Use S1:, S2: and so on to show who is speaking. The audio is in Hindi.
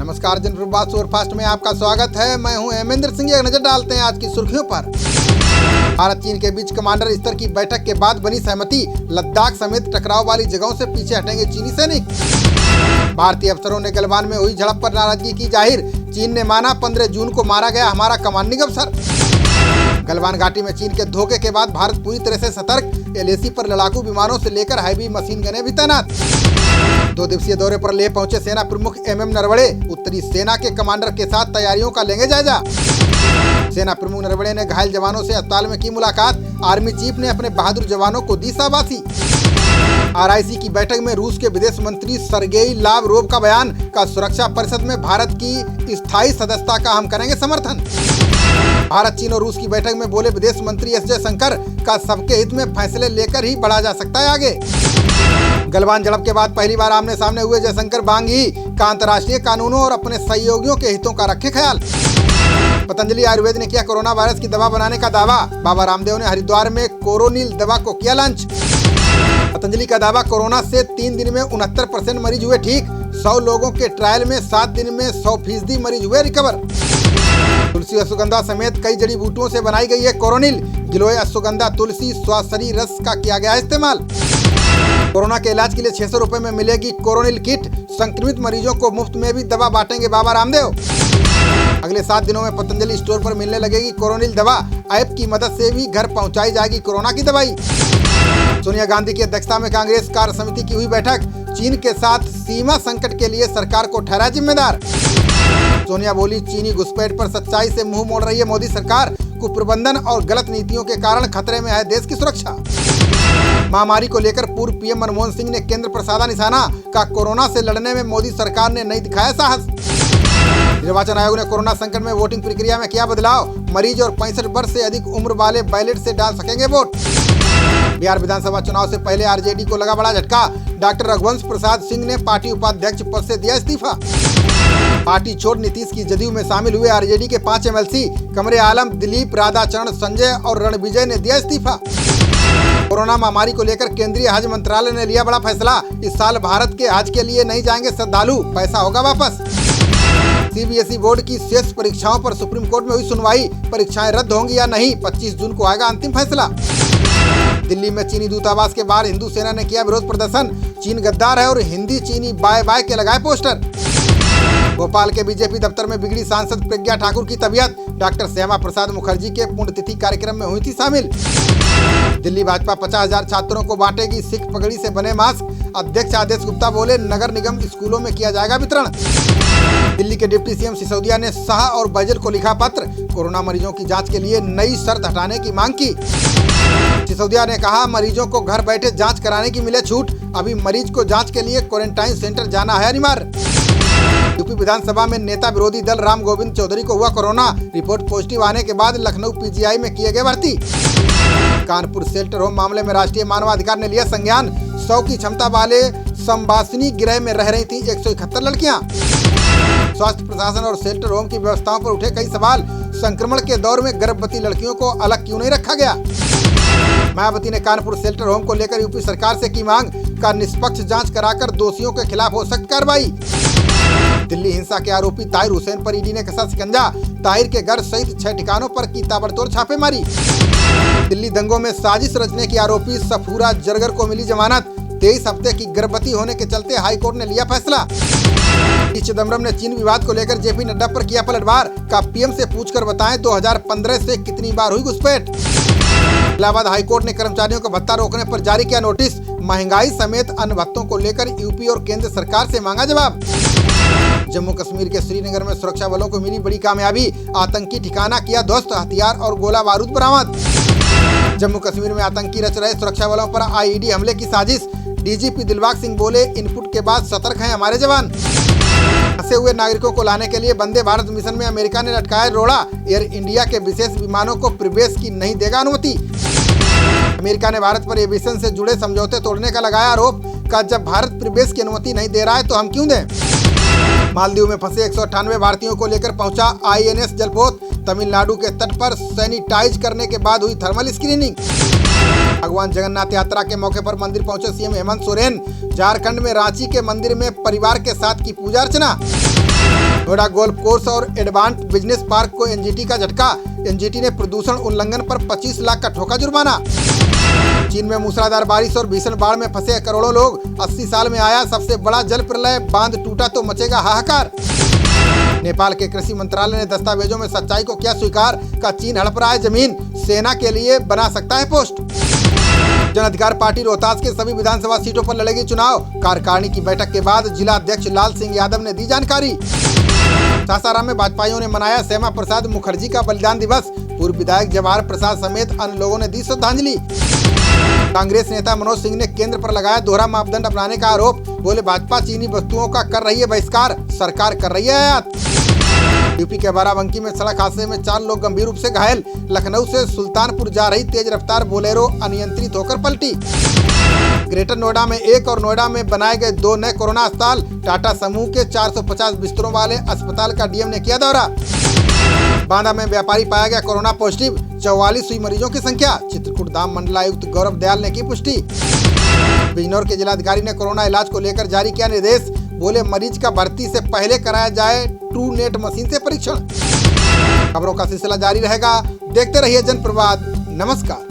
S1: नमस्कार, जनप्रवाद सुपरफास्ट में आपका स्वागत है। मैं हूं हेमेंद्र सिंह। एक नजर डालते हैं आज की सुर्खियों पर। भारत चीन के बीच कमांडर स्तर की बैठक के बाद बनी सहमति। लद्दाख समेत टकराव वाली जगहों से पीछे हटेंगे चीनी सैनिक। भारतीय अफसरों ने गलवान में हुई झड़प पर नाराजगी की जाहिर। चीन ने माना 15 जून को मारा गया हमारा कमांडिंग अफसर। गलवान घाटी में चीन के धोखे के बाद भारत पूरी तरह से सतर्क। LAC पर लड़ाकू विमानों से लेकर हैवी मशीन गनें भी तैनात। 2 दिवसीय दौरे पर लेह पहुंचे सेना प्रमुख MM नरवणे। उत्तरी सेना के कमांडर के साथ तैयारियों का लेंगे जायजा। सेना प्रमुख नरवणे ने घायल जवानों से अस्पताल में की मुलाकात। आर्मी चीफ ने अपने बहादुर जवानों को दी शाबाशी। RIC की बैठक में रूस के विदेश मंत्री सर्गेई लावरोव का बयान का सुरक्षा परिषद में भारत की स्थायी सदस्यता का हम करेंगे समर्थन। भारत, चीन और रूस की बैठक में बोले विदेश मंत्री S जयशंकर का सबके हित में फैसले लेकर ही बढ़ा जा सकता है आगे। गलवान झड़प के बाद पहली बार आमने सामने हुए जयशंकर बांगी का अंतर्राष्ट्रीय कानूनों और अपने सहयोगियों के हितों का रखे ख्याल। पतंजलि आयुर्वेद ने किया कोरोना वायरस की दवा बनाने का दावा। बाबा रामदेव ने हरिद्वार में कोरोनिल दवा को किया लॉन्च। पतंजलि का दावा, कोरोना से 3 दिन में 69% मरीज हुए ठीक। 100 लोगों के ट्रायल में 7 दिन में 100% मरीज हुए रिकवर। तुलसी अश्वगंधा समेत कई जड़ी बूटियों से बनाई गई है कोरोनिल। गिलोय अश्वगंधा तुलसी स्वास्थ्य रस का किया गया इस्तेमाल। कोरोना के इलाज के लिए 600 रुपए में मिलेगी कोरोनिल किट। संक्रमित मरीजों को मुफ्त में भी दवा बांटेंगे बाबा रामदेव। अगले 7 दिनों में पतंजलि स्टोर पर मिलने लगेगी कोरोनिल दवा। ऐप की मदद से भी घर पहुंचाई जाएगी कोरोना की दवाई। सोनिया गांधी की अध्यक्षता में कांग्रेस कार्य समिति की हुई बैठक। चीन के साथ सीमा संकट के लिए सरकार को ठहरा जिम्मेदार। सोनिया बोली, चीनी घुसपैठ पर सच्चाई से मुंह मोड़ रही है मोदी सरकार। कुप्रबंधन और गलत नीतियों के कारण खतरे में है देश की सुरक्षा। महामारी को लेकर पूर्व PM मनमोहन सिंह ने केंद्र पर साधा निशाना का कोरोना से लड़ने में मोदी सरकार ने नहीं दिखाया साहस। निर्वाचन आयोग ने कोरोना संकट में वोटिंग प्रक्रिया में किया बदलाव। मरीज और 65 वर्ष से अधिक उम्र वाले बैलेट से डाल सकेंगे वोट। बिहार विधानसभा चुनाव से पहले RJD को लगा बड़ा झटका। डॉक्टर रघुवंश प्रसाद सिंह ने पार्टी उपाध्यक्ष पद से दिया इस्तीफा। पार्टी छोड़ नीतीश की जदयू में शामिल हुए RJD के 5 MLC कमरे आलम, दिलीप, राधाचरण, संजय और रणविजय ने दिया इस्तीफा। कोरोना महामारी को लेकर केंद्रीय हज मंत्रालय ने लिया बड़ा फैसला। इस साल भारत के हज के लिए नहीं जाएंगे श्रद्धालु, पैसा होगा वापस। CBSE बोर्ड की शेष परीक्षाओं पर सुप्रीम कोर्ट में हुई सुनवाई। परीक्षाएं रद्द होंगी या नहीं, 25 जून को आएगा अंतिम फैसला। दिल्ली में चीनी दूतावास के बाहर हिंदू सेना ने किया विरोध प्रदर्शन। चीन गद्दार है और हिंदी चीनी बाय बाय के लगाए पोस्टर। भोपाल के BJP दफ्तर में बिगड़ी सांसद प्रज्ञा ठाकुर की तबीयत। डॉक्टर श्यामा प्रसाद मुखर्जी के पुण्यतिथि कार्यक्रम में हुई थी शामिल। दिल्ली भाजपा 50,000 छात्रों को बांटेगी सिख पगड़ी से बने मास्क। अध्यक्ष आदेश गुप्ता बोले, नगर निगम स्कूलों में किया जाएगा वितरण। दिल्ली के डिप्टी CM सिसोदिया ने शाह और बैजल को लिखा पत्र। कोरोना मरीजों की जांच के लिए नई शर्त हटाने की मांग की। सिसोदिया ने कहा, मरीजों को घर बैठे जांच कराने की मिले छूट। अभी मरीज को जांच के लिए क्वारंटाइन सेंटर जाना है अनिवार्य। यूपी विधानसभा में नेता विरोधी दल राम गोविंद चौधरी को हुआ कोरोना। रिपोर्ट पॉजिटिव आने के बाद लखनऊ PGI में किए गए भर्ती। कानपुर शेल्टर होम मामले में राष्ट्रीय मानवाधिकार ने लिया संज्ञान। 100 की क्षमता वाले संवासिनी गृह में रह रही थी 171 लड़कियां। स्वास्थ्य प्रशासन और शेल्टर होम की व्यवस्थाओं पर उठे कई सवाल। संक्रमण के दौर में गर्भवती लड़कियों को अलग क्यों नहीं रखा गया। मायावती ने कानपुर शेल्टर होम को लेकर यूपी सरकार से की मांग का निष्पक्ष जांच कराकर दोषियों के खिलाफ हो सख्त कार्रवाई। दिल्ली हिंसा के आरोपी ताहिर हुसैन पर ED ने कसा शिकंजा। ताहिर के घर सहित 6 ठिकानों पर की ताबड़तोड़ छापेमारी। दिल्ली दंगों में साजिश रचने के आरोपी सफूरा जरगर को मिली जमानत। 23 हफ्ते की गर्भवती होने के चलते हाईकोर्ट ने लिया फैसला। चिदम्बरम ने चीन विवाद को लेकर JP नड्डा पर किया पलटवार का PM से पूछकर बताएं 2015 से कितनी बार हुई घुसपैठ। इलाहाबाद हाईकोर्ट ने कर्मचारियों का भत्ता रोकने पर जारी किया नोटिस। महंगाई समेत अन्य भत्तों को लेकर यूपी और केंद्र सरकार से मांगा जवाब। जम्मू कश्मीर के श्रीनगर में सुरक्षा बलों को मिली बड़ी कामयाबी। आतंकी ठिकाना किया ध्वस्त, हथियार और गोला बारूद बरामद। जम्मू कश्मीर में आतंकी रच रहे सुरक्षा बलों पर IED हमले की साजिश। DGP दिलबाग सिंह बोले, इनपुट के बाद सतर्क हैं हमारे जवान। फंसे हुए नागरिकों को लाने के लिए वंदे भारत मिशन में अमेरिका ने लटकाया रोड़ा। एयर इंडिया के विशेष विमानों को प्रवेश की नहीं देगा अनुमति। अमेरिका ने भारत पर एविएशन से जुड़े समझौते तोड़ने का लगाया आरोप का जब भारत प्रवेश की अनुमति नहीं दे रहा है तो हम क्यों दें। मालदीव में फंसे 198 भारतीयों को लेकर पहुंचा INS जलपोत। तमिलनाडु के तट पर सैनिटाइज करने के बाद हुई थर्मल स्क्रीनिंग। भगवान जगन्नाथ यात्रा के मौके पर मंदिर पहुंचे CM हेमंत सोरेन। झारखंड में रांची के मंदिर में परिवार के साथ की पूजा अर्चना। नोएडा गोल्फ कोर्स और एडवांस बिजनेस पार्क को एनजीटी का झटका। एनजीटी ने प्रदूषण उल्लंघन पर 25 लाख का ठोका जुर्माना। चीन में मूसलाधार बारिश और भीषण बाढ़ में फंसे करोड़ों लोग। 80 साल में आया सबसे बड़ा जल प्रलय। बांध टूटा तो मचेगा हाहाकार। नेपाल के कृषि मंत्रालय ने दस्तावेजों में सच्चाई को किया स्वीकार का चीन हड़प रहा है जमीन। सेना के लिए बना सकता है पोस्ट। जन अधिकार पार्टी रोहतास के सभी विधानसभा सीटों पर लड़ेगी चुनाव। कार्यकारिणी की बैठक के बाद जिला अध्यक्ष लाल सिंह यादव ने दी जानकारी। सासाराम में भाजपाइयों ने मनाया श्यामा प्रसाद मुखर्जी का बलिदान दिवस। पूर्व विधायक जवाहर प्रसाद समेत अन्य लोगों ने दी श्रद्धांजलि। कांग्रेस नेता मनोज सिंह ने केंद्र पर लगाया दोहरा मापदंड अपनाने का आरोप। बोले भाजपा चीनी वस्तुओं का कर रही है बहिष्कार, सरकार कर रही है आयात। यूपी के बाराबंकी में सड़क हादसे में 4 लोग गंभीर रूप से घायल। लखनऊ से सुल्तानपुर जा रही तेज रफ्तार बोलेरो अनियंत्रित होकर पलटी। ग्रेटर नोएडा में 1 और नोएडा में बनाए गए 2 नए कोरोना अस्पताल। टाटा समूह के 450 बिस्तरों वाले अस्पताल का डीएम ने किया दौरा। बांदा में व्यापारी पाया गया कोरोना पॉजिटिव। 44 हुई मरीजों की संख्या। चित्रकूट धाम मंडलायुक्त गौरव दयाल ने की पुष्टि। बिजनौर के जिलाधिकारी ने कोरोना इलाज को लेकर जारी किया निर्देश। बोले मरीज का भर्ती से पहले कराया जाए ट्रू नेट मशीन से परीक्षण। खबरों का सिलसिला जारी रहेगा। देखते रहिए जनप्रवाद। नमस्कार।